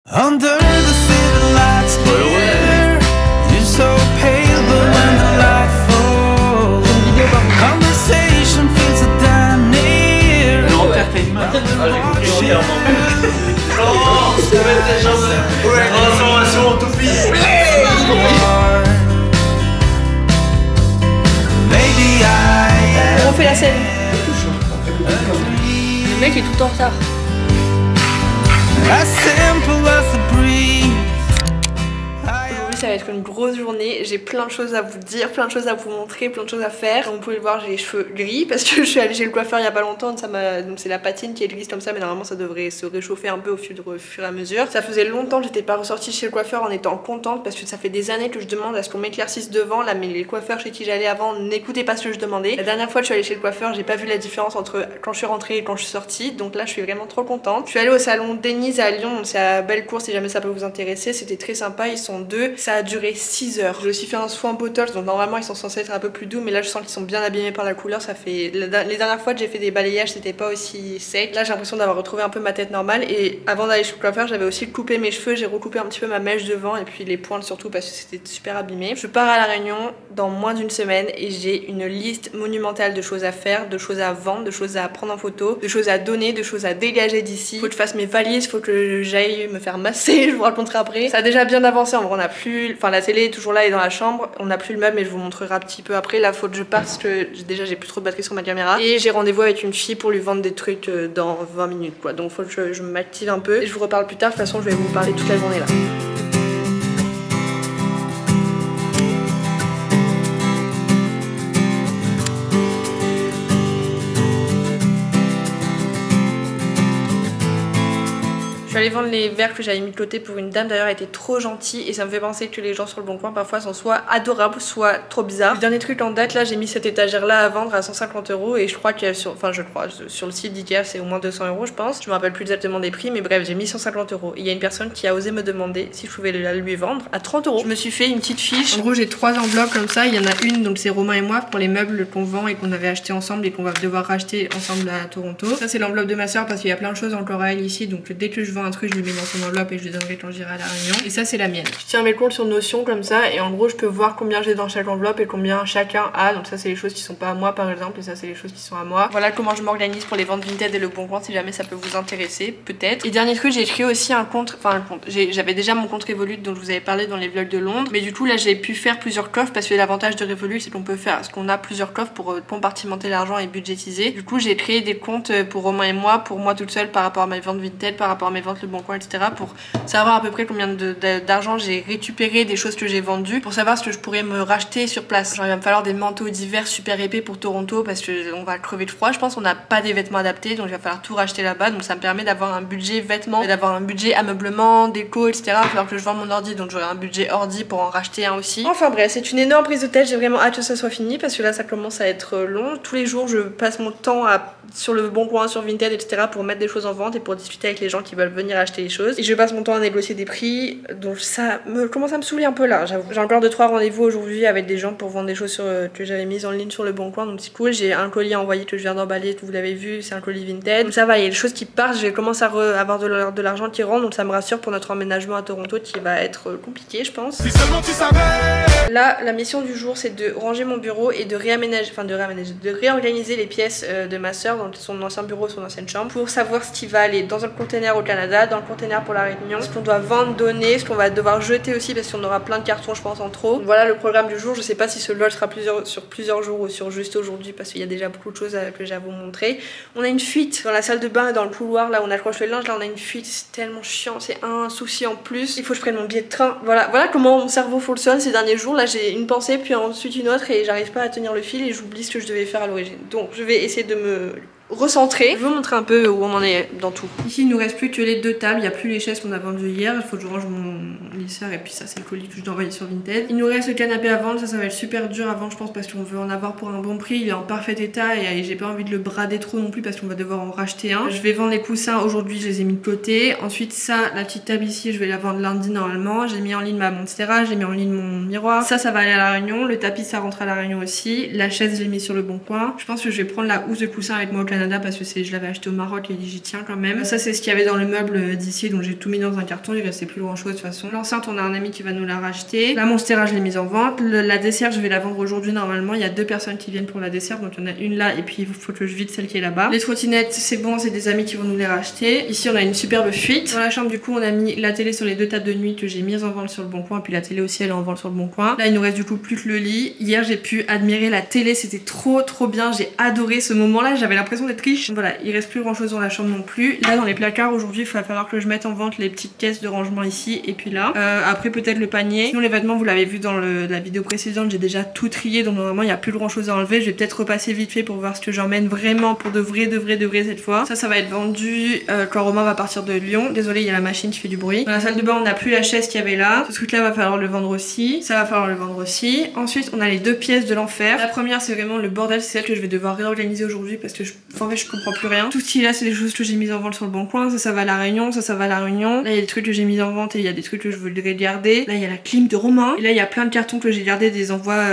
Under the city lights, dear, you're so pale, but when the light falls, conversation feels so damn near. L'entertainment. Ah, j'ai compris, oh, je te mets tes jambes. Transformation en toupie. Maybe On fait la scène. Le mec est tout en retard. as simple as a breeze. Aujourd'hui ça va être une grosse journée, j'ai plein de choses à vous dire, plein de choses à vous montrer, plein de choses à faire. Comme vous pouvez le voir, j'ai les cheveux gris parce que je suis allée chez le coiffeur il y a pas longtemps, donc c'est la patine qui est grise comme ça, mais normalement ça devrait se réchauffer un peu au fur et à mesure. Ça faisait longtemps que j'étais pas ressortie chez le coiffeur en étant contente parce que ça fait des années que je demande à ce qu'on m'éclaircisse devant là, mais les coiffeurs chez qui j'allais avant n'écoutaient pas ce que je demandais. La dernière fois que je suis allée chez le coiffeur, j'ai pas vu la différence entre quand je suis rentrée et quand je suis sortie, donc là je suis vraiment trop contente. Je suis allée au salon Denise à Lyon, c'est à Bellecour si jamais ça peut vous intéresser, c'était très sympa, ils sont deux, ça a duré 6 heures. J'ai aussi fait un soin botox, donc normalement ils sont censés être un peu plus doux, mais là je sens qu'ils sont bien abîmés par la couleur. Ça fait les dernières fois que j'ai fait des balayages, c'était pas aussi sec. Là j'ai l'impression d'avoir retrouvé un peu ma tête normale. Et avant d'aller chez le coiffeur, j'avais aussi coupé mes cheveux, j'ai recoupé un petit peu ma mèche devant et puis les pointes surtout parce que c'était super abîmé. Je pars à La Réunion dans moins d'une semaine et j'ai une liste monumentale de choses à faire, de choses à vendre, de choses à prendre en photo, de choses à donner, de choses à dégager d'ici. Faut que je fasse mes valises, faut que j'aille me faire masser, je vous raconterai après. Ça a déjà bien avancé, en vrai on a plus, enfin la télé est toujours là et dans la chambre, on n'a plus le meuble mais je vous montrerai un petit peu après. Là faut que je parte parce que déjà j'ai plus trop de batterie sur ma caméra et j'ai rendez-vous avec une fille pour lui vendre des trucs dans 20 minutes quoi, donc faut que je m'active un peu et je vous reparle plus tard. De toute façon je vais vous parler toute la journée là. Je suis allée vendre les verres que j'avais mis de côté pour une dame, d'ailleurs elle était trop gentille et ça me fait penser que les gens sur le bon coin parfois sont soit adorables soit trop bizarres. Le dernier truc en date là, j'ai mis cette étagère là à vendre à 150 € et je crois qu'il y a sur le site d'Ikea c'est au moins 200 € je pense. Je me rappelle plus exactement des prix mais bref j'ai mis 150 €. Il y a une personne qui a osé me demander si je pouvais la lui vendre à 30 €. Je me suis fait une petite fiche. En gros j'ai 3 enveloppes comme ça, il y en a une donc c'est Romain et moi pour les meubles qu'on vend et qu'on avait acheté ensemble et qu'on va devoir racheter ensemble à Toronto. Ça c'est l'enveloppe de ma soeur parce qu'il y a plein de choses encore à elle ici, donc dès que je vends un truc je lui mets dans son enveloppe et je lui donnerai quand j'irai à La Réunion. Et ça c'est la mienne. Je tiens mes comptes sur Notion comme ça et en gros je peux voir combien j'ai dans chaque enveloppe et combien chacun a. Donc ça c'est les choses qui sont pas à moi par exemple et ça c'est les choses qui sont à moi. Voilà comment je m'organise pour les ventes Vinted et le bon coin si jamais ça peut vous intéresser peut-être. Et dernier truc, j'ai créé aussi un compte, j'avais déjà mon compte Revolut dont je vous avais parlé dans les vlogs de Londres, mais du coup là j'ai pu faire plusieurs coffres parce que l'avantage de Revolut c'est qu'on peut faire ce qu'on a plusieurs coffres pour compartimenter l'argent et budgétiser. Du coup j'ai créé des comptes pour Romain et moi, pour moi toute seule par rapport à mes ventes Vinted, par rapport à mes ventes le bon coin etc, pour savoir à peu près combien d'argent j'ai récupéré des choses que j'ai vendues, pour savoir ce que je pourrais me racheter sur place. Genre il va me falloir des manteaux d'hiver super épais pour Toronto parce que on va crever de froid je pense, on n'a pas des vêtements adaptés donc il va falloir tout racheter là-bas, donc ça me permet d'avoir un budget vêtements, d'avoir un budget ameublement, déco etc. Il va falloir que je vende mon ordi donc j'aurai un budget ordi pour en racheter un aussi. Enfin bref, c'est une énorme prise de tête, j'ai vraiment hâte que ça soit fini parce que là ça commence à être long. Tous les jours je passe mon temps sur le bon coin, sur Vinted etc pour mettre des choses en vente et pour discuter avec les gens qui veulent venir acheter les choses. Et je passe mon temps à négocier des prix, donc ça commence à me saouler un peu là. J'ai encore 2-3 rendez-vous aujourd'hui avec des gens pour vendre des choses que j'avais mises en ligne sur le bon coin, donc c'est cool. J'ai un colis à envoyer que je viens d'emballer, que vous l'avez vu, c'est un colis Vinted. Donc ça va, il y a des choses qui partent, je vais commencer à avoir de l'argent qui rentre, donc ça me rassure pour notre emménagement à Toronto qui va être compliqué je pense. Si seulement tu savais. Là, la mission du jour c'est de ranger mon bureau et de réorganiser les pièces de ma soeur, donc son ancien bureau, son ancienne chambre, pour savoir ce qui va aller dans un container au Canada, dans le container pour La Réunion, ce qu'on doit vendre, donner, ce qu'on va devoir jeter aussi parce qu'on aura plein de cartons je pense en trop. Donc voilà le programme du jour. Je sais pas si ce vlog sera sur plusieurs jours ou sur juste aujourd'hui parce qu'il y a déjà beaucoup de choses que j'ai à vous montrer. On a une fuite dans la salle de bain et dans le couloir là où on accroche le linge, là on a une fuite, c'est tellement chiant, c'est un souci en plus. Il faut que je prenne mon billet de train. Voilà comment mon cerveau fonctionne ces derniers jours. Là j'ai une pensée puis ensuite une autre et j'arrive pas à tenir le fil et j'oublie ce que je devais faire à l'origine. Donc je vais essayer de me recentrer. Je vais vous montrer un peu où on en est dans tout. Ici il nous reste plus que les 2 tables, il n'y a plus les chaises qu'on a vendues hier, il faut que je range mon lisseur et puis ça c'est le colis que je dois envoyer sur Vinted. Il nous reste le canapé à vendre, ça va être super dur à vendre je pense parce qu'on veut en avoir pour un bon prix, il est en parfait état et j'ai pas envie de le brader trop non plus parce qu'on va devoir en racheter un. Je vais vendre les coussins aujourd'hui, je les ai mis de côté. Ensuite ça, la petite table ici je vais la vendre lundi normalement, j'ai mis en ligne ma Monstera, j'ai mis en ligne mon miroir, ça va aller à La Réunion, le tapis ça rentre à La Réunion aussi, la chaise je l'ai mis sur le bon coin. Je pense que je vais prendre la housse de coussin avec moi au Canada Canada parce que je l'avais acheté au Maroc et j'y tiens quand même. Ça c'est ce qu'il y avait dans le meuble d'ici, donc j'ai tout mis dans un carton, il restait plus grand chose de toute façon. L'enceinte on a un ami qui va nous la racheter. La Monstera je l'ai mise en vente. La dessert je vais la vendre aujourd'hui normalement, il y a 2 personnes qui viennent pour la dessert, donc il y en a une là et puis il faut que je vide celle qui est là-bas. Les trottinettes c'est bon, c'est des amis qui vont nous les racheter. Ici on a une superbe fuite. Dans la chambre du coup on a mis la télé sur les 2 tables de nuit que j'ai mise en vente sur le bon coin, puis la télé aussi elle est en vente sur le bon coin. Là il nous reste du coup plus que le lit. Hier j'ai pu admirer la télé, c'était trop bien, j'ai adoré ce moment là, j'avais l'impression d'être riche. Voilà, il reste plus grand chose dans la chambre non plus. Là dans les placards aujourd'hui il va falloir que je mette en vente les petites caisses de rangement ici et puis là. Après peut-être le panier. Sinon les vêtements vous l'avez vu dans la vidéo précédente, j'ai déjà tout trié donc normalement il n'y a plus grand chose à enlever. Je vais peut-être repasser vite fait pour voir ce que j'emmène vraiment pour de vrai cette fois. Ça va être vendu quand Romain va partir de Lyon. Désolé, il y a la machine qui fait du bruit. Dans la salle de bain on n'a plus la chaise qu'il y avait là. Ce truc là va falloir le vendre aussi. Ça va falloir le vendre aussi. Ensuite on a les 2 pièces de l'enfer. La première c'est vraiment le bordel, c'est celle que je vais devoir réorganiser aujourd'hui parce que en fait je comprends plus rien. Tout ce qui est là c'est des choses que j'ai mises en vente sur le bon coin. Ça va à la Réunion, ça va à la Réunion. Là il y a des trucs que j'ai mis en vente et il y a des trucs que je voudrais garder. Là il y a la clim de Romain. Et là il y a plein de cartons que j'ai gardés des envois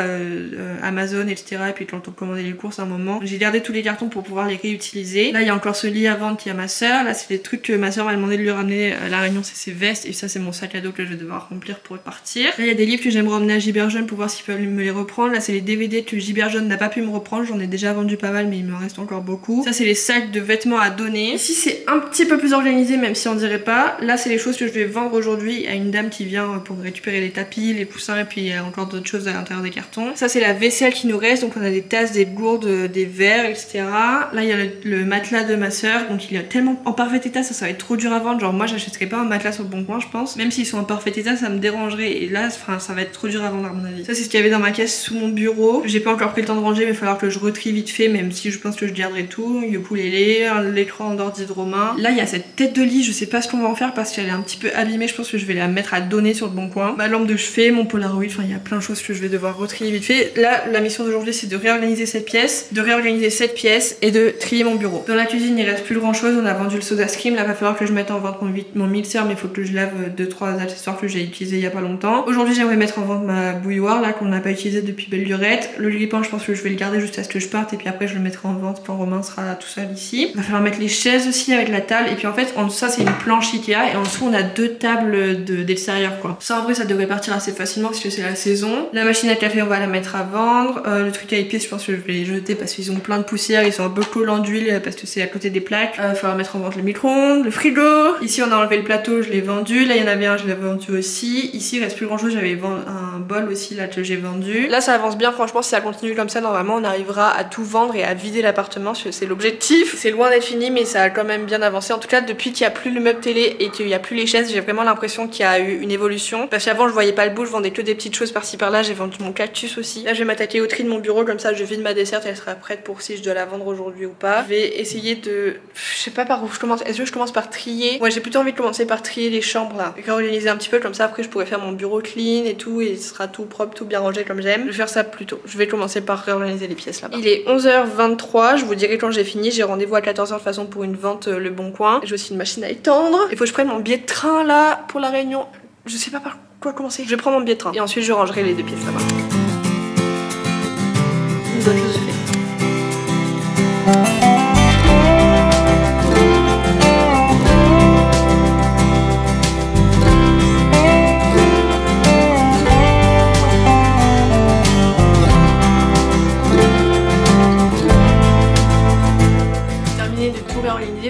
Amazon etc. Et puis quand on commandait les courses à un moment. J'ai gardé tous les cartons pour pouvoir les réutiliser. Là il y a encore ce lit à vendre qui est à ma soeur. Là c'est des trucs que ma soeur m'a demandé de lui ramener à la Réunion, c'est ses vestes. Et ça c'est mon sac à dos que je vais devoir remplir pour partir. Là il y a des livres que j'aimerais emmener à Giberjeune pour voir s'ils peuvent me les reprendre. Là c'est les DVD que Giberjeune n'a pas pu me reprendre. J'en ai déjà vendu pas mal mais il me reste encore beaucoup. Ça c'est les sacs de vêtements à donner. Ici c'est un petit peu plus organisé même si on dirait pas. Là c'est les choses que je vais vendre aujourd'hui à une dame qui vient pour récupérer les tapis, les coussins et puis il y a encore d'autres choses à l'intérieur des cartons. Ça c'est la vaisselle qui nous reste, donc on a des tasses, des gourdes, des verres etc. Là il y a le matelas de ma soeur, donc il est tellement en parfait état, ça va être trop dur à vendre. Genre moi j'achèterais pas un matelas sur le bon coin je pense. Même s'ils sont en parfait état ça me dérangerait et là ça va être trop dur à vendre à mon avis. Ça c'est ce qu'il y avait dans ma caisse sous mon bureau. J'ai pas encore pris le temps de ranger mais il va falloir que je retrie vite fait, même si je pense que je garderai tout. Le ukulélé, l'écran d'ordi de Romain. Là il y a cette tête de lit, je sais pas ce qu'on va en faire parce qu'elle est un petit peu abîmée, je pense que je vais la mettre à donner sur le bon coin. Ma lampe de chevet, mon Polaroid, enfin il y a plein de choses que je vais devoir retrier vite fait. Là la mission d'aujourd'hui c'est de réorganiser cette pièce, et de trier mon bureau. Dans la cuisine il reste plus grand chose, on a vendu le soda stream, là va falloir que je mette en vente mon mixeur mais il faut que je lave 2-3 accessoires que j'ai utilisés il y a pas longtemps. Aujourd'hui j'aimerais mettre en vente ma bouilloire là qu'on n'a pas utilisée depuis belle lurette. Le grille-pain je pense que je vais le garder juste à ce que je parte et puis après je le mettrai en vente quand Romain sera tout seul ici. Il va falloir mettre les chaises aussi avec la table et puis en fait ça c'est une planche Ikea et en dessous on a 2 tables d'extérieur quoi. Ça en vrai ça devrait partir assez facilement parce que c'est la saison. La machine à café on va la mettre à vendre. Le truc à épices je pense que je vais les jeter parce qu'ils ont plein de poussière, ils sont un peu collants d'huile parce que c'est à côté des plaques. Il va falloir mettre en vente le micro-ondes, le frigo. Ici on a enlevé le plateau, je l'ai vendu. Là il y en avait un, je l'ai vendu aussi. Ici il reste plus grand chose, j'avais un bol aussi là que j'ai vendu. Là ça avance bien franchement, si ça continue comme ça normalement on arrivera à tout vendre et à vider l'appartement, c'est l'objectif. C'est loin d'être fini mais ça a quand même bien avancé. En tout cas depuis qu'il n'y a plus le meuble télé et qu'il n'y a plus les chaises, j'ai vraiment l'impression qu'il y a eu une évolution. Parce qu'avant je voyais pas le bout, je vendais que des petites choses par-ci par-là, j'ai vendu mon cactus aussi. Là je vais m'attaquer au tri de mon bureau, comme ça je vide ma desserte et elle sera prête pour si je dois la vendre aujourd'hui ou pas. Je vais essayer de... Je sais pas par où je commence. Est-ce que je commence par trier? Ouais j'ai plutôt envie de commencer par trier les chambres là. Et organiser un petit peu comme ça après je pourrais faire mon bureau clean et tout et ce sera tout propre, tout bien rangé comme j'aime. Je vais faire ça plus tôt. Je vais commencer par réorganiser les pièces là-bas. Il est 11h23, je vous dirai quand j'ai fini. J'ai rendez-vous à 14h de toute façon pour une vente Le Bon Coin. J'ai aussi une machine à étendre. Il faut que je prenne mon billet de train là pour la Réunion. Je sais pas par quoi commencer. Je vais prendre mon billet de train et ensuite je rangerai les 2 pièces là-bas. Une bonne chose faite.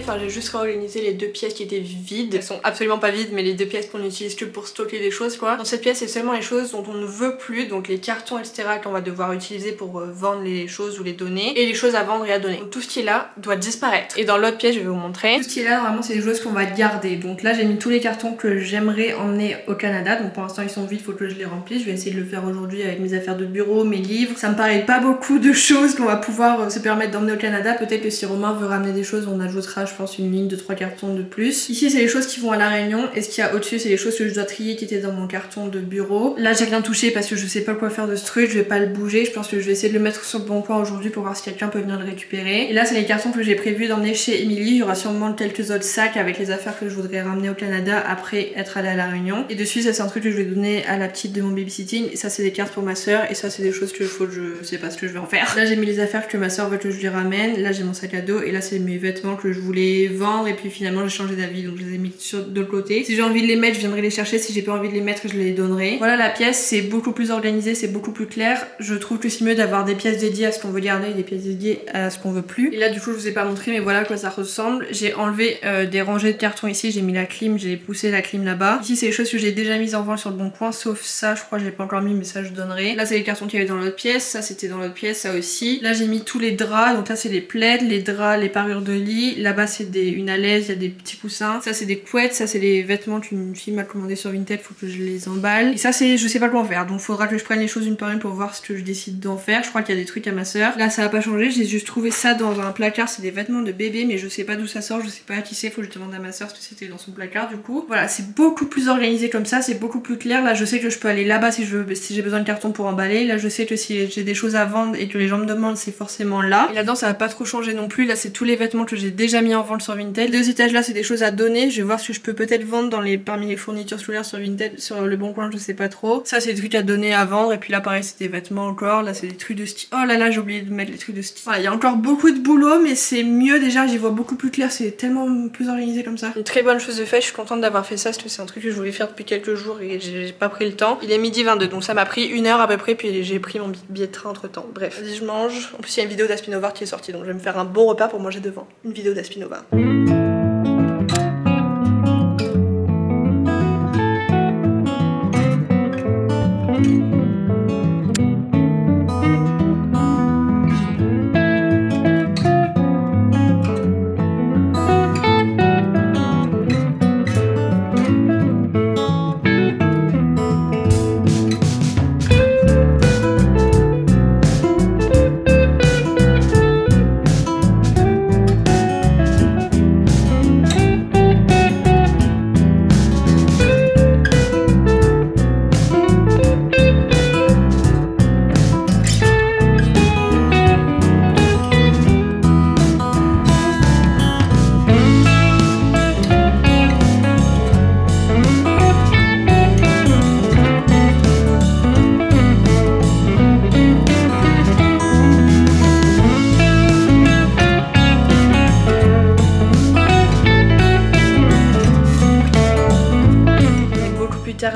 Enfin j'ai juste réorganisé les 2 pièces qui étaient vides. Elles sont absolument pas vides mais les 2 pièces qu'on n'utilise que pour stocker les choses quoi. Dans cette pièce c'est seulement les choses dont on ne veut plus, donc les cartons etc qu'on va devoir utiliser pour vendre les choses ou les donner, et les choses à vendre et à donner. Donc tout ce qui est là doit disparaître. Et dans l'autre pièce je vais vous montrer. Tout ce qui est là normalement c'est les choses qu'on va garder. Donc là j'ai mis tous les cartons que j'aimerais emmener au Canada. Donc pour l'instant ils sont vides, faut que je les remplisse. Je vais essayer de le faire aujourd'hui avec mes affaires de bureau, mes livres. Ça me paraît pas beaucoup de choses qu'on va pouvoir se permettre d'emmener au Canada. Peut-être que si Romain veut ramener des choses on ajoutera je pense une ligne de 3 cartons de plus. Ici c'est les choses qui vont à la Réunion et ce qu'il y a au-dessus c'est les choses que je dois trier qui étaient dans mon carton de bureau. Là j'ai rien touché parce que je sais pas quoi faire de ce truc, je vais pas le bouger, je pense que je vais essayer de le mettre sur le bon coin aujourd'hui pour voir si quelqu'un peut venir le récupérer. Et là c'est les cartons que j'ai prévu d'emmener chez Emily, il y aura sûrement quelques autres sacs avec les affaires que je voudrais ramener au Canada après être allée à la Réunion. Et dessus ça c'est un truc que je vais donner à la petite de mon babysitting et ça c'est des cartes pour ma soeur et ça c'est des choses que je sais pas ce que je vais en faire. Là j'ai mis les affaires que ma soeur veut que je lui ramène, là j'ai mon sac à dos et là c'est mes vêtements que je voulais vendre et puis finalement j'ai changé d'avis donc je les ai mis de l'autre côté. Si j'ai envie de les mettre je viendrai les chercher, si j'ai pas envie de les mettre je les donnerai. Voilà la pièce, c'est beaucoup plus organisé, c'est beaucoup plus clair. Je trouve que c'est mieux d'avoir des pièces dédiées à ce qu'on veut garder et des pièces dédiées à ce qu'on veut plus. Et là du coup je vous ai pas montré mais voilà à quoi ça ressemble. J'ai enlevé des rangées de cartons ici, j'ai mis la clim, j'ai poussé la clim là-bas. Ici c'est les choses que j'ai déjà mises en vente sur le bon coin sauf ça je crois que je l'ai pas encore mis mais ça je donnerai. Là c'est les cartons qu'il y avait dans l'autre pièce, ça c'était dans l'autre pièce, ça aussi. Là j'ai mis tous les draps, donc là c'est les plaids, les draps, les parures de lit. Là-bas c'est une alaise, il y a des petits coussins. Ça c'est des couettes, ça c'est les vêtements qu'une fille m'a commandé sur Vinted, faut que je les emballe. Et ça c'est je sais pas quoi faire donc faudra que je prenne les choses une par une pour voir ce que je décide d'en faire. Je crois qu'il y a des trucs à ma soeur. Là ça a pas changé, j'ai juste trouvé ça dans un placard, c'est des vêtements de bébé mais je sais pas d'où ça sort, je sais pas à qui c'est, faut que je demande à ma soeur ce que c'était dans son placard du coup. Voilà c'est beaucoup plus organisé comme ça, c'est beaucoup plus clair. Là je sais que je peux aller là-bas si j'ai besoin de carton pour emballer. Là je sais que si j'ai des choses à vendre et que les gens me demandent c'est forcément là. Et là-dedans ça va pas trop changer non plus, là c'est tous les vêtements que j'ai déjà mis en vente sur Vinted. Les deux étages là c'est des choses à donner, je vais voir ce que je peux peut-être vendre parmi les fournitures scolaires sur Vinted, sur le bon coin je sais pas trop. Ça c'est des trucs à donner à vendre et puis là pareil c'est des vêtements encore, là c'est des trucs de style. Oh là là j'ai oublié de mettre les trucs de style. Voilà il y a encore beaucoup de boulot mais c'est mieux déjà, j'y vois beaucoup plus clair, c'est tellement plus organisé comme ça. Une très bonne chose de fait, je suis contente d'avoir fait ça parce que c'est un truc que je voulais faire depuis quelques jours et j'ai pas pris le temps. Il est midi 22 donc ça m'a pris 1 heure à peu près puis j'ai pris mon billet de train entre temps. Bref, vas-y je mange. En plus il y a une vidéo d'Aspinova qui est sortie donc je vais me faire un bon repas pour manger devant une vidéo d'Aspinova.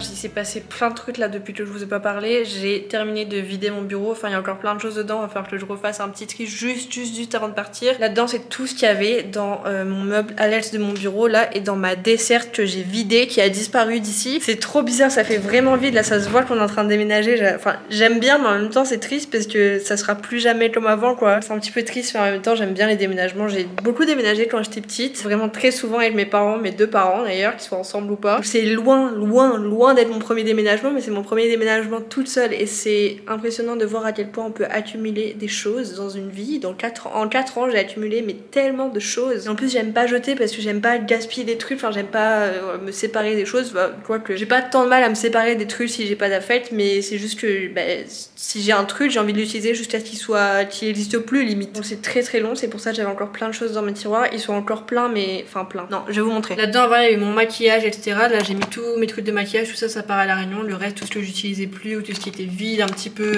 Il s'est passé plein de trucs là depuis que je vous ai pas parlé. J'ai terminé de vider mon bureau, enfin il y a encore plein de choses dedans, il va falloir que je refasse un petit tri juste avant de partir. Là-dedans c'est tout ce qu'il y avait dans mon meuble à l'aise de mon bureau là et dans ma desserte que j'ai vidée qui a disparu d'ici. C'est trop bizarre, ça fait vraiment vide là, ça se voit qu'on est en train de déménager. Enfin j'aime bien mais en même temps c'est triste parce que ça sera plus jamais comme avant quoi. C'est un petit peu triste mais en même temps j'aime bien les déménagements. J'ai beaucoup déménagé quand j'étais petite, vraiment très souvent avec mes parents, mes 2 parents d'ailleurs, qu'ils soient ensemble ou pas. C'est loin d'être mon premier déménagement mais c'est mon premier déménagement toute seule et c'est impressionnant de voir à quel point on peut accumuler des choses dans une vie. En 4 ans j'ai accumulé mais tellement de choses et en plus j'aime pas jeter parce que j'aime pas gaspiller des trucs, enfin j'aime pas me séparer des choses, quoique j'ai pas tant de mal à me séparer des trucs si j'ai pas d'affect mais c'est juste que si j'ai un truc j'ai envie de l'utiliser jusqu'à ce qu'il existe plus limite. Donc c'est très long, c'est pour ça que j'avais encore plein de choses dans mes tiroirs, ils sont encore pleins mais enfin plein. Non je vais vous montrer. Là-dedans voilà il y avait mon maquillage etc, là j'ai mis tous mes trucs de maquillage, tout ça part à la Réunion, le reste tout ce que j'utilisais plus ou tout ce qui était vide un petit peu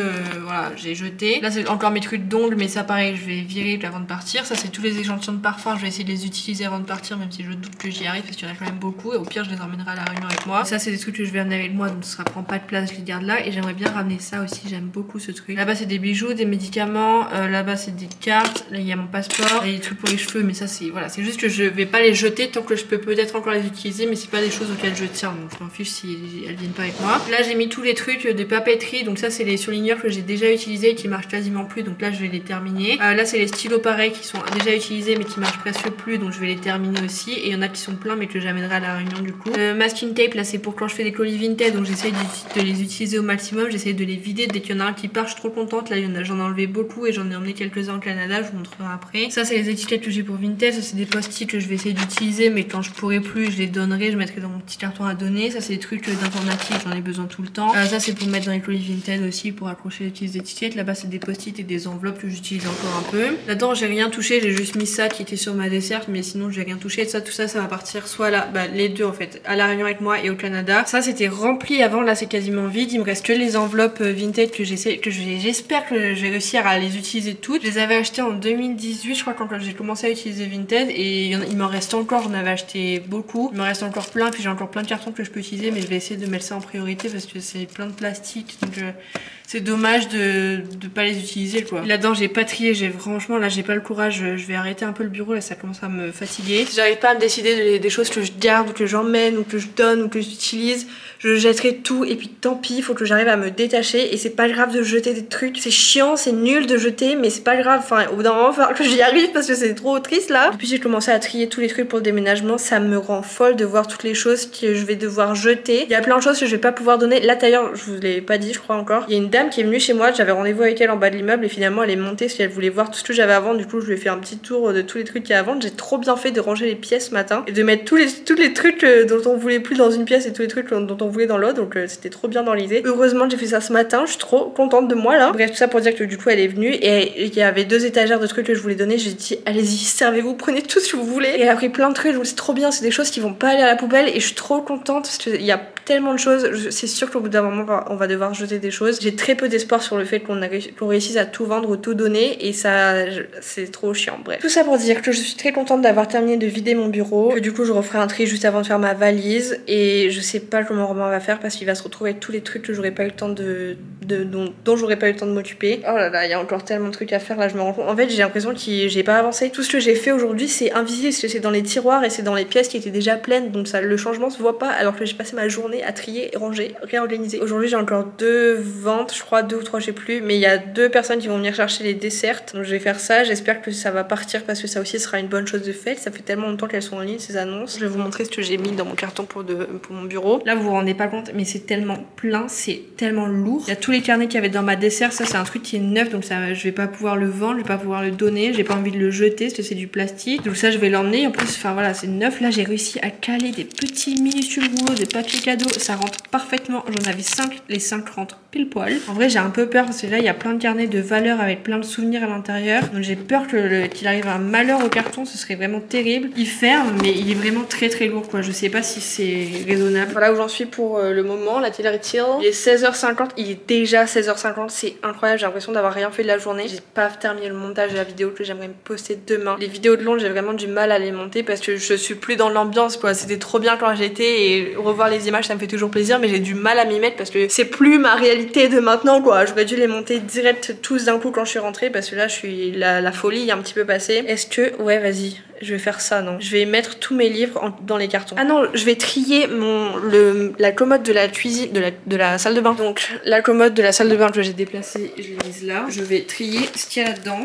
voilà j'ai jeté. Là c'est encore mes trucs d'ongles mais ça pareil je vais virer avant de partir. Ça c'est tous les échantillons de parfum, je vais essayer de les utiliser avant de partir même si je doute que j'y arrive parce qu'il y en a quand même beaucoup et au pire je les emmènerai à la Réunion avec moi. Ça c'est des trucs que je vais amener avec moi donc ça prend pas de place, je les garde là et j'aimerais bien ramener ça aussi, j'aime beaucoup ce truc. Là-bas c'est des bijoux, des médicaments, là-bas c'est des cartes, là il y a mon passeport, il y a des trucs pour les cheveux mais ça c'est voilà, c'est juste que je vais pas les jeter tant que je peux peut-être encore les utiliser mais c'est pas des choses auxquelles je tiens donc je m'en fiche s'il elles viennent pas avec moi. Là j'ai mis tous les trucs de papeterie, donc ça c'est les surligneurs que j'ai déjà utilisés et qui marchent quasiment plus, donc là je vais les terminer. Là c'est les stylos pareils qui sont déjà utilisés mais qui marchent presque plus, donc je vais les terminer aussi. Et il y en a qui sont pleins mais que j'amènerai à la réunion du coup. Masking tape, là c'est pour quand je fais des colis vintage, donc j'essaye de les utiliser au maximum, j'essaye de les vider dès qu'il y en a un qui part, je suis trop contente. Là j'en ai enlevé beaucoup et j'en ai emmené quelques-uns au Canada, je vous montrerai après. Ça c'est les étiquettes que j'ai pour vintage, ça c'est des post-it que je vais essayer d'utiliser, mais quand je pourrai plus je les donnerai, je mettrai dans mon petit carton à donner. Ça c'est des trucs d'informatique, j'en ai besoin tout le temps. Ça c'est pour mettre dans les colis vintage aussi, pour accrocher les petites étiquettes. Là-bas c'est des post-it et des enveloppes que j'utilise encore un peu. Là-dedans j'ai rien touché, j'ai juste mis ça qui était sur ma desserte, mais sinon j'ai rien touché. Ça, tout ça, ça va partir soit là, les deux en fait, à la Réunion avec moi et au Canada. Ça c'était rempli avant, là c'est quasiment vide. Il me reste que les enveloppes vintage que j'espère que je vais réussir à les utiliser toutes. Je les avais achetées en 2018, je crois, quand j'ai commencé à utiliser vintage, et il m'en reste encore. J'en avais acheté beaucoup, il m'en reste encore plein, puis j'ai encore plein de cartons que je peux utiliser, mais je vais essayer de mettre ça en priorité parce que c'est plein de plastique, donc c'est dommage de pas les utiliser quoi. Là-dedans j'ai pas trié, franchement là j'ai pas le courage, je vais arrêter un peu le bureau, là ça commence à me fatiguer. Si j'arrive pas à me décider des choses que je garde ou que j'emmène ou que je donne ou que j'utilise, je jetterai tout et puis tant pis, il faut que j'arrive à me détacher. Et c'est pas grave de jeter des trucs, c'est chiant, c'est nul de jeter, mais c'est pas grave, enfin au bout d'un moment il va falloir que j'y arrive parce que c'est trop triste là. Depuis j'ai commencé à trier tous les trucs pour le déménagement, ça me rend folle de voir toutes les choses que je vais devoir jeter. Il y a plein de choses que je vais pas pouvoir donner. Là d'ailleurs je vous l'ai pas dit je crois encore, il y a une dame qui est venue chez moi, j'avais rendez-vous avec elle en bas de l'immeuble et finalement elle est montée parce qu'elle voulait voir tout ce que j'avais à vendre. Du coup je lui ai fait un petit tour de tous les trucs qu'il y a à vendre. J'ai trop bien fait de ranger les pièces ce matin et de mettre tous les trucs dont on voulait plus dans une pièce et tous les trucs dont on voulait dans l'autre, donc c'était trop bien dans l'idée. Heureusement j'ai fait ça ce matin, je suis trop contente de moi là. Bref, tout ça pour dire que du coup elle est venue et il y avait 2 étagères de trucs que je voulais donner. J'ai dit allez-y, servez-vous, prenez tout ce que vous voulez. Et elle a pris plein de trucs, donc c'est trop bien, c'est des choses qui vont pas aller à la poubelle et je suis trop contente parce qu'il y a tellement de choses. C'est sûr qu'au bout d'un moment on va devoir jeter des choses. J'ai très peu d'espoir sur le fait qu'on réussisse à tout vendre ou tout donner et ça c'est trop chiant. Bref, tout ça pour dire que je suis très contente d'avoir terminé de vider mon bureau, que du coup je referai un tri juste avant de faire ma valise et je sais pas comment Romain va faire parce qu'il va se retrouver avec tous les trucs que j'aurais pas eu le temps dont j'aurais pas eu le temps de m'occuper. Oh là là, il y a encore tellement de trucs à faire là, je me rends compte. En fait j'ai l'impression que j'ai pas avancé. Tout ce que j'ai fait aujourd'hui c'est invisible parce que c'est dans les tiroirs et c'est dans les pièces qui étaient déjà pleines, donc ça, le changement se voit pas alors que j'ai passé ma journée à trier, ranger, réorganiser. Aujourd'hui j'ai encore 2 ventes, je crois 2 ou 3 je sais plus, mais il y a 2 personnes qui vont venir chercher les desserts, donc je vais faire ça. J'espère que ça va partir parce que ça aussi sera une bonne chose de fait. Ça fait tellement longtemps qu'elles sont en ligne ces annonces. Je vais vous montrer ce que j'ai mis dans mon carton pour mon bureau. Là vous vous rendez pas compte mais c'est tellement plein, c'est tellement lourd. Il y a tous les carnets qu'il y avait dans ma dessert, ça c'est un truc qui est neuf donc ça je vais pas pouvoir le vendre, je vais pas pouvoir le donner, j'ai pas envie de le jeter parce que c'est du plastique, donc ça je vais l'emmener. En plus enfin voilà c'est neuf. Là j'ai réussi à caler des petits minuscules rouleaux de papier cadeau, ça rentre parfaitement. J'en avais 5, les 5 rentrent pile poil. En vrai j'ai un peu peur parce que là il y a plein de carnets de valeur avec plein de souvenirs à l'intérieur, donc j'ai peur qu'il arrive un malheur au carton, ce serait vraiment terrible. Il ferme mais il est vraiment très très lourd quoi, je sais pas si c'est raisonnable. Voilà où j'en suis pour le moment. La Tiller Till, il est 16h50, il est déjà 16h50, c'est incroyable, j'ai l'impression d'avoir rien fait de la journée. J'ai pas terminé le montage de la vidéo que j'aimerais me poster demain. Les vidéos de Londres j'ai vraiment du mal à les monter parce que je suis plus dans l'ambiance quoi, c'était trop bien quand j'étais et revoir les images ça me fait toujours plaisir, mais j'ai du mal à m'y mettre parce que c'est plus ma réalité de maintenant quoi. J'aurais dû les monter direct tous d'un coup quand je suis rentrée parce que là je suis la folie est un petit peu passée. Est-ce que ouais vas-y je vais faire ça, non. Je vais mettre tous mes livres dans les cartons. Ah non, je vais trier la commode de la cuisine, de la salle de bain. Donc la commode de la salle de bain que j'ai déplacée, je l'ai mise là. Je vais trier ce qu'il y a là-dedans.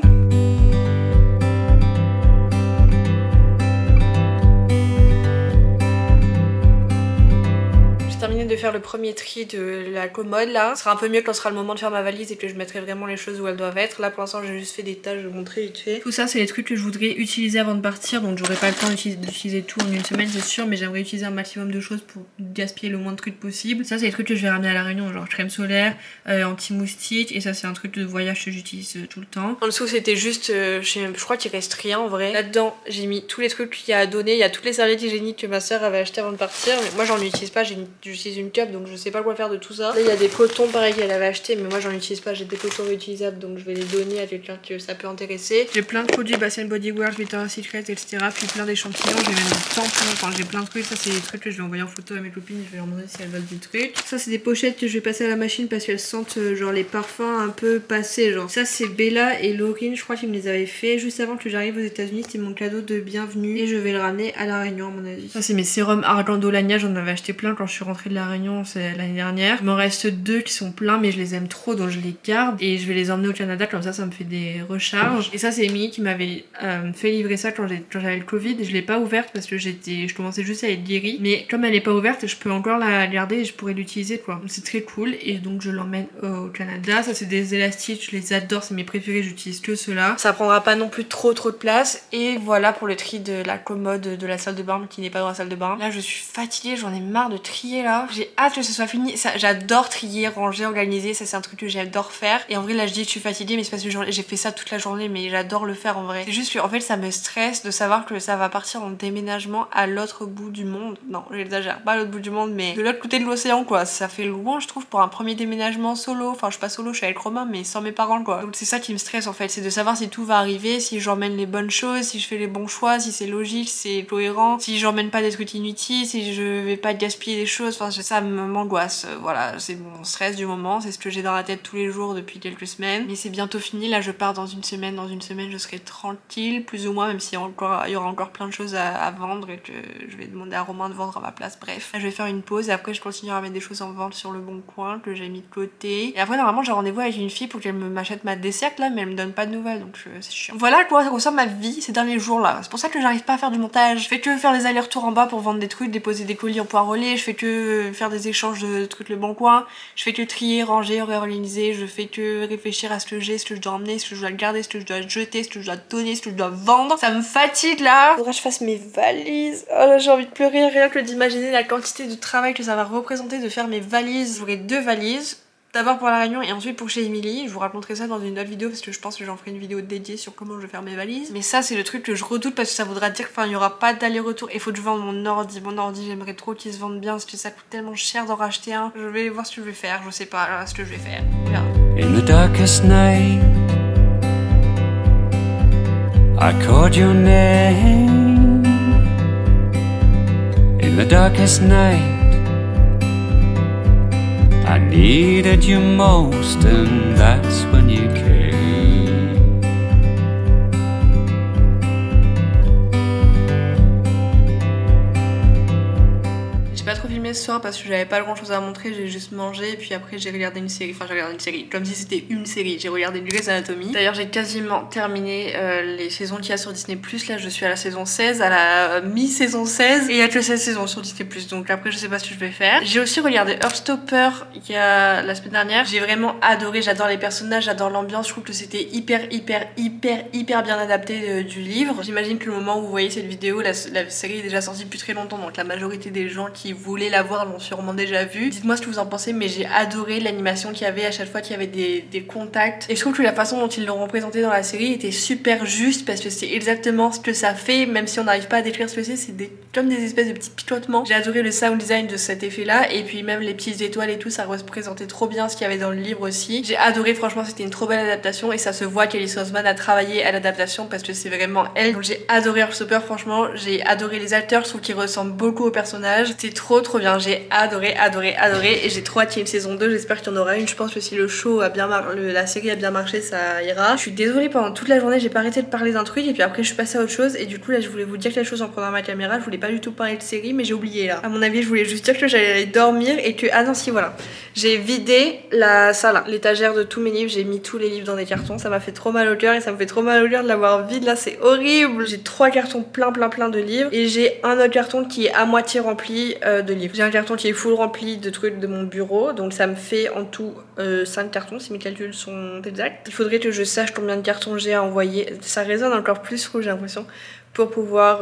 Terminé de faire le premier tri de la commode là. Ce sera un peu mieux quand ce sera le moment de faire ma valise et que je mettrai vraiment les choses où elles doivent être. Là pour l'instant j'ai juste fait des tâches, je vais vous montrer vite fait. Tout ça c'est les trucs que je voudrais utiliser avant de partir, donc j'aurai pas le temps d'utiliser tout en une semaine c'est sûr, mais j'aimerais utiliser un maximum de choses pour gaspiller le moins de trucs possible. Ça c'est les trucs que je vais ramener à la Réunion, genre crème solaire, anti-moustique, et ça c'est un truc de voyage que j'utilise tout le temps. En dessous c'était juste, je crois qu'il reste rien en vrai. Là-dedans j'ai mis tous les trucs qu'il y a à donner, il y a toutes les serviettes hygiéniques que ma soeur avait achetées avant de partir, mais moi j'en utilise pas, j'utilise une cup donc je sais pas quoi faire de tout ça. Là il y a des cotons pareil qu'elle avait acheté mais moi j'en utilise pas, j'ai des cotons réutilisables donc je vais les donner à quelqu'un que ça peut intéresser. J'ai plein de produits Bath & Body Works, Victoria's Secret etc, puis plein d'échantillons, j'ai même du tampon, enfin j'ai plein de trucs. Ça c'est des trucs que je vais envoyer en photo à mes copines, je vais leur demander si elles veulent des trucs. Ça c'est des pochettes que je vais passer à la machine parce qu'elles sentent genre les parfums un peu passés genre. Ça c'est Bella et Laurine, je crois qu'ils me les avaient fait juste avant que j'arrive aux États-Unis, c'était mon cadeau de bienvenue et je vais le ramener à la Réunion à mon avis. Ça c'est mes sérums Argan d'Olagna, j'en avais acheté plein quand je suis rentrée de la à La Réunion, c'est l'année dernière. Il m'en reste 2 qui sont pleins, mais je les aime trop, donc je les garde. Et je vais les emmener au Canada, comme ça me fait des recharges. Et ça, c'est Amy qui m'avait fait livrer ça quand j'avais le Covid. Je l'ai pas ouverte parce que je commençais juste à être guérie. Mais comme elle est pas ouverte, je peux encore la garder et je pourrais l'utiliser, quoi. C'est très cool. Et donc, je l'emmène au Canada. Ça, c'est des élastiques, je les adore, c'est mes préférés, j'utilise que ceux-là. Ça prendra pas non plus trop de place. Et voilà pour le tri de la commode de la salle de bain qui n'est pas dans la salle de bain. Là, je suis fatiguée, j'en ai marre de trier là. J'ai hâte que ce soit fini. J'adore trier, ranger, organiser. Ça, c'est un truc que j'adore faire. Et en vrai, là, je dis que je suis fatiguée, mais c'est parce que j'ai fait ça toute la journée, mais j'adore le faire en vrai. C'est juste que, en fait, ça me stresse de savoir que ça va partir en déménagement à l'autre bout du monde. Non, j'exagère, pas à l'autre bout du monde, mais de l'autre côté de l'océan, quoi. Ça fait loin, je trouve, pour un premier déménagement solo. Enfin, je suis pas solo, je suis avec Romain, mais sans mes parents, quoi. Donc, c'est ça qui me stresse, en fait. C'est de savoir si tout va arriver, si j'emmène les bonnes choses, si je fais les bons choix, si c'est logique, si c'est cohérent, si j'emmène pas des trucs inutiles, si je vais pas gaspiller des choses. Enfin, ça m'angoisse. Voilà, c'est mon stress du moment. C'est ce que j'ai dans la tête tous les jours depuis quelques semaines. Mais c'est bientôt fini. Là, je pars dans une semaine. Dans une semaine, je serai tranquille, plus ou moins, même s'il y aura encore plein de choses à vendre et que je vais demander à Romain de vendre à ma place. Bref, là, je vais faire une pause et après, je continuerai à mettre des choses en vente sur le bon coin que j'ai mis de côté. Et après, normalement, j'ai rendez-vous avec une fille pour qu'elle m'achète ma desserte là, mais elle me donne pas de nouvelles, donc c'est chiant. Voilà quoi ça ressemble ma vie ces derniers jours là. C'est pour ça que j'arrive pas à faire du montage. Je fais que faire des allers-retours en bas pour vendre des trucs, déposer des colis en point relais. Je fais que faire des échanges de trucs le bon coin. Je fais que trier, ranger, réorganiser. Je fais que réfléchir à ce que j'ai, ce que je dois emmener, ce que je dois garder, ce que je dois jeter, ce que je dois donner, ce que je dois vendre. Ça me fatigue là. Faudrait que je fasse mes valises. Oh là, j'ai envie de pleurer rien que d'imaginer la quantité de travail que ça va représenter de faire mes valises. J'aurai 2 valises. D'abord pour la Réunion et ensuite pour chez Emily. Je vous raconterai ça dans une autre vidéo parce que je pense que j'en ferai une vidéo dédiée sur comment je vais faire mes valises. Mais ça, c'est le truc que je redoute parce que ça voudra dire qu'il n'y aura pas d'aller-retour. Il faut que je vende mon ordi. Mon ordi, j'aimerais trop qu'il se vende bien parce que ça coûte tellement cher d'en racheter un. Je vais voir ce que je vais faire. Je sais pas ce que je vais faire. Voilà. In the darkest night, I called your name. In the darkest night, I needed you most, and that's when you came. J'ai pas trop filmé ce soir parce que j'avais pas grand chose à montrer, j'ai juste mangé et puis après j'ai regardé une série, enfin j'ai regardé une série, comme si c'était une série, j'ai regardé Grey's Anatomy. D'ailleurs j'ai quasiment terminé les saisons qu'il y a sur Disney+, là je suis à la saison 16, à la mi-saison 16 et il y a que 16 saisons sur Disney+, donc après je sais pas ce que je vais faire. J'ai aussi regardé Heartstopper il y a la semaine dernière, j'ai vraiment adoré, j'adore les personnages, j'adore l'ambiance, je trouve que c'était hyper bien adapté du livre. J'imagine que le moment où vous voyez cette vidéo, la série est déjà sortie depuis très longtemps, donc la majorité des gens qui voulaient la voir l'ont sûrement déjà vu. Dites-moi ce que vous en pensez, mais j'ai adoré l'animation qu'il y avait à chaque fois qu'il y avait des contacts. Et je trouve que la façon dont ils l'ont représenté dans la série était super juste parce que c'est exactement ce que ça fait, même si on n'arrive pas à décrire ce que c'est comme des espèces de petits picotements. J'ai adoré le sound design de cet effet-là et puis même les petites étoiles et tout, ça représentait trop bien ce qu'il y avait dans le livre aussi. J'ai adoré, franchement, c'était une trop belle adaptation et ça se voit qu'Alice Oseman a travaillé à l'adaptation parce que c'est vraiment elle. Donc j'ai adoré Heartstopper, franchement, j'ai adoré les acteurs, je trouve qu'ils ressemblent beaucoup au personnage. C'était trop bien, j'ai adoré et j'ai trop hâte qu'il y ait une saison 2, j'espère qu'il y en aura une. Je pense que si le show a bien la série a bien marché, ça ira. Je suis désolée, pendant toute la journée j'ai pas arrêté de parler d'un truc et puis après je suis passée à autre chose et du coup là je voulais vous dire quelque chose en prenant ma caméra, je voulais pas du tout parler de série mais j'ai oublié là. À mon avis je voulais juste dire que j'allais aller dormir et que, ah non si voilà, j'ai vidé la salle, l'étagère de tous mes livres, j'ai mis tous les livres dans des cartons, ça m'a fait trop mal au cœur et ça me fait trop mal au cœur de l'avoir vide là, c'est horrible. J'ai 3 cartons plein de livres et j'ai un autre carton qui est à moitié rempli de livres. J'ai un carton qui est full rempli de trucs de mon bureau, donc ça me fait en tout 5 cartons si mes calculs sont exacts. Il faudrait que je sache combien de cartons j'ai à envoyer, ça résonne encore plus, j'ai l'impression, pour pouvoir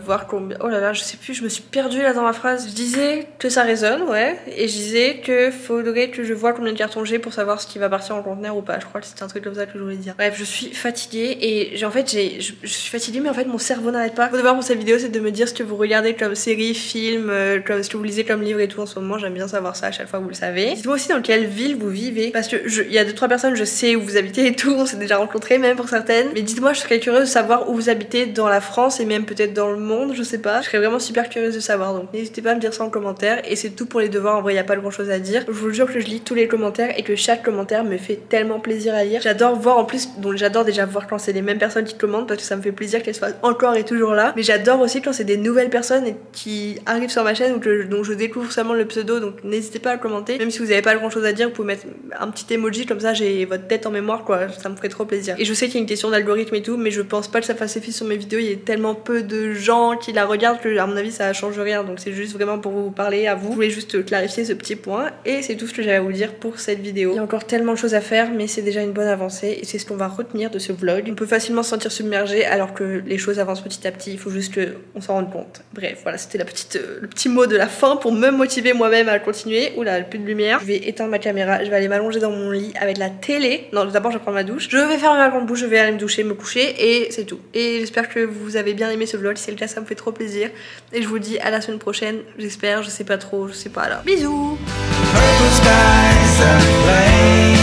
voir combien... Oh là là, je sais plus, je me suis perdue là dans ma phrase. Je disais que ça résonne, ouais, et je disais que faudrait que je vois combien de cartons j'ai pour savoir ce qui va partir en conteneur ou pas. Je crois que c'était un truc comme ça que je voulais dire. Bref, je suis fatiguée et je suis fatiguée mais en fait mon cerveau n'arrête pas. Faut devoir pour cette vidéo, c'est de me dire ce que vous regardez comme série, film, comme ce que vous lisez comme livre et tout en ce moment. J'aime bien savoir ça à chaque fois, vous le savez. Dites-moi aussi dans quelle ville vous vivez, parce que il y a 2-3 personnes, je sais où vous habitez et tout, on s'est déjà rencontrés même pour certaines. Mais dites-moi, je serais curieuse de savoir où vous habitez dans la France France et même peut-être dans le monde, je sais pas. Je serais vraiment super curieuse de savoir, donc n'hésitez pas à me dire ça en commentaire. Et c'est tout pour les devoirs, en vrai y a pas grand chose à dire. Je vous jure que je lis tous les commentaires et que chaque commentaire me fait tellement plaisir à lire. J'adore voir en plus, donc j'adore déjà voir quand c'est les mêmes personnes qui commentent parce que ça me fait plaisir qu'elles soient encore et toujours là. Mais j'adore aussi quand c'est des nouvelles personnes qui arrivent sur ma chaîne ou dont je découvre seulement le pseudo, donc n'hésitez pas à commenter. Même si vous avez pas grand chose à dire, vous pouvez mettre un petit emoji comme ça, j'ai votre tête en mémoire quoi, ça me ferait trop plaisir. Et je sais qu'il y a une question d'algorithme et tout, mais je pense pas que ça fasse effet sur mes vidéos, il y a tellement peu de gens qui la regardent que à mon avis ça change rien, donc c'est juste vraiment pour vous parler à vous. Je voulais juste clarifier ce petit point et c'est tout ce que j'avais à vous dire pour cette vidéo. Il y a encore tellement de choses à faire, mais c'est déjà une bonne avancée et c'est ce qu'on va retenir de ce vlog. On peut facilement se sentir submergé alors que les choses avancent petit à petit, il faut juste qu'on s'en rende compte. Bref, voilà, c'était le petit mot de la fin pour me motiver moi-même à continuer. Oula, plus de lumière. Je vais éteindre ma caméra, je vais aller m'allonger dans mon lit avec la télé. Non, d'abord je vais prendre ma douche. Je vais faire ma grande bouche, je vais aller me doucher, me coucher et c'est tout. Et j'espère que vous avez bien aimé ce vlog. Si c'est le cas, ça me fait trop plaisir. Et je vous dis à la semaine prochaine. J'espère, je sais pas trop, je sais pas alors. Bisous. Purple skies and flame.